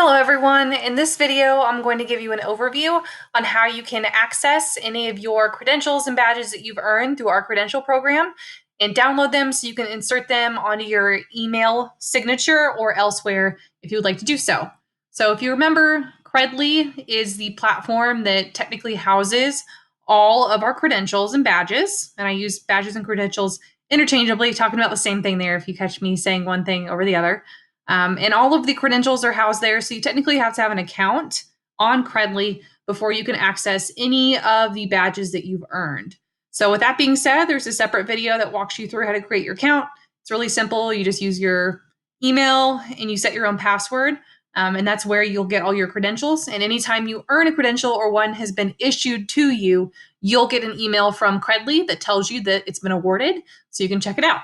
Hello everyone. In this video, I'm going to give you an overview on how you can access any of your credentials and badges that you've earned through our credential program and download them so you can insert them onto your email signature or elsewhere if you would like to do so. So if you remember, Credly is the platform that technically houses all of our credentials and badges, and I use badges and credentials interchangeably, talking about the same thing there if you catch me saying one thing over the other. And all of the credentials are housed there. So you technically have to have an account on Credly before you can access any of the badges that you've earned. So with that being said, there's a separate video that walks you through how to create your account. It's really simple. You just use your email and you set your own password. And that's where you'll get all your credentials. And anytime you earn a credential or one has been issued to you, you'll get an email from Credly that tells you that it's been awarded. So you can check it out.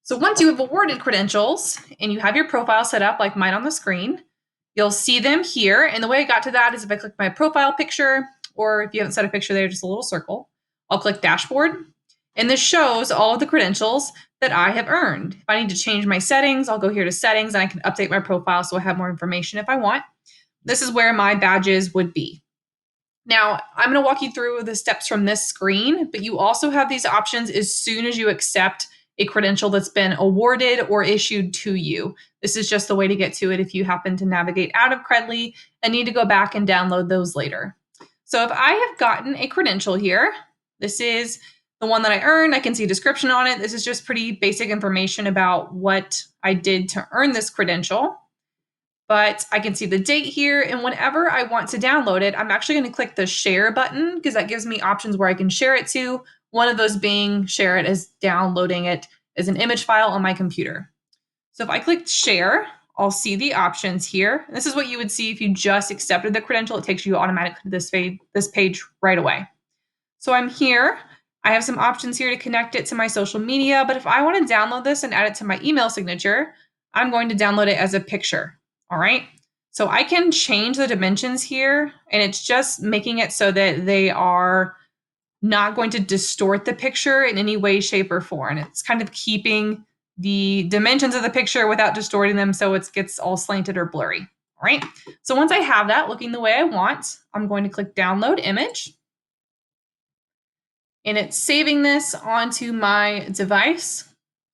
So once you have awarded credentials and you have your profile set up like mine on the screen, you'll see them here. And the way I got to that is if I click my profile picture, or if you haven't set a picture there, just a little circle, I'll click dashboard. And this shows all of the credentials that I have earned. If I need to change my settings, I'll go here to settings and I can update my profile so I have more information if I want. This is where my badges would be. Now, I'm going to walk you through the steps from this screen, but you also have these options as soon as you accept a credential that's been awarded or issued to you. This is just the way to get to it if you happen to navigate out of Credly and need to go back and download those later. So if I have gotten a credential here, this is the one that I earned. I can see a description on it. This is just pretty basic information about what I did to earn this credential. But I can see the date here, and whenever I want to download it, I'm actually going to click the share button because that gives me options where I can share it to. One of those being share it as downloading it as an image file on my computer. So if I click share, I'll see the options here. This is what you would see if you just accepted the credential. It takes you automatically to this page right away. So I'm here. I have some options here to connect it to my social media, but if I want to download this and add it to my email signature, I'm going to download it as a picture. All right. So I can change the dimensions here, and it's just making it so that they are not going to distort the picture in any way, shape, or form. It's kind of keeping the dimensions of the picture without distorting them so it gets all slanted or blurry. All right. So once I have that looking the way I want, I'm going to click download image. And it's saving this onto my device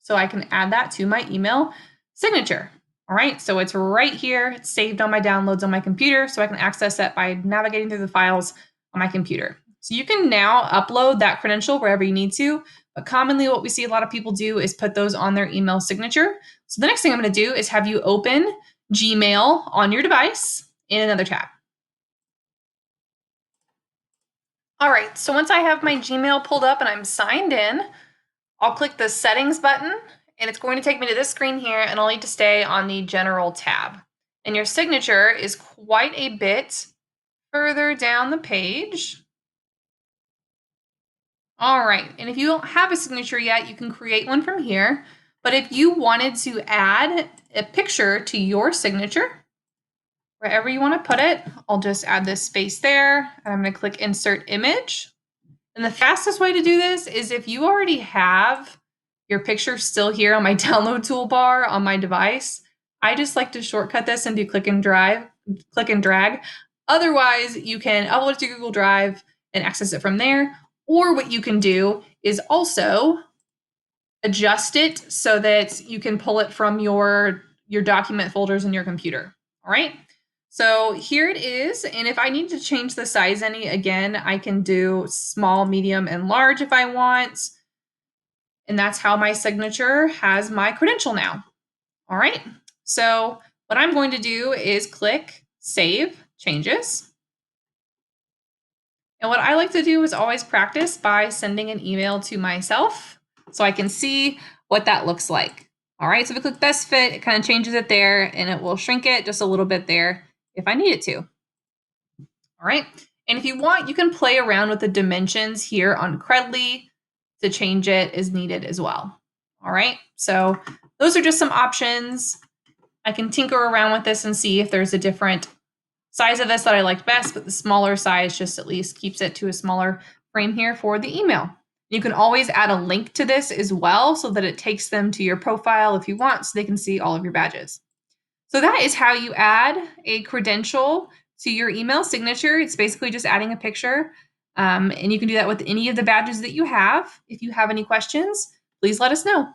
so I can add that to my email signature. All right, so it's right here. It's saved on my downloads on my computer, so I can access that by navigating through the files on my computer. So you can now upload that credential wherever you need to, but commonly what we see a lot of people do is put those on their email signature. So the next thing I'm going to do is have you open Gmail on your device in another tab. All right, so once I have my Gmail pulled up and I'm signed in, I'll click the settings button and it's going to take me to this screen here, and I'll need to stay on the general tab. And your signature is quite a bit further down the page. All right, and if you don't have a signature yet, you can create one from here. But if you wanted to add a picture to your signature, wherever you want to put it, I'll just add this space there. And I'm going to click insert image. And the fastest way to do this is if you already have your picture still here on my download toolbar on my device, I just like to shortcut this and do click and drag. Otherwise, you can upload it to Google Drive and access it from there. Or what you can do is also adjust it so that you can pull it from your document folders in your computer. All right. So here it is. And if I need to change the size any, again, I can do small, medium, and large if I want. And that's how my signature has my credential now. All right. So what I'm going to do is click Save Changes. And what I like to do is always practice by sending an email to myself so I can see what that looks like. All right. So if I click Best Fit, it kind of changes it there, and it will shrink it just a little bit there if I need it to. All right. And if you want, you can play around with the dimensions here on Credly to change it as needed as well. All right. So those are just some options. I can tinker around with this and see if there's a different size of this that I liked best, but the smaller size just at least keeps it to a smaller frame here for the email. You can always add a link to this as well so that it takes them to your profile if you want, so they can see all of your badges. So that is how you add a credential to your email signature. It's basically just adding a picture. And you can do that with any of the badges that you have. If you have any questions, please let us know.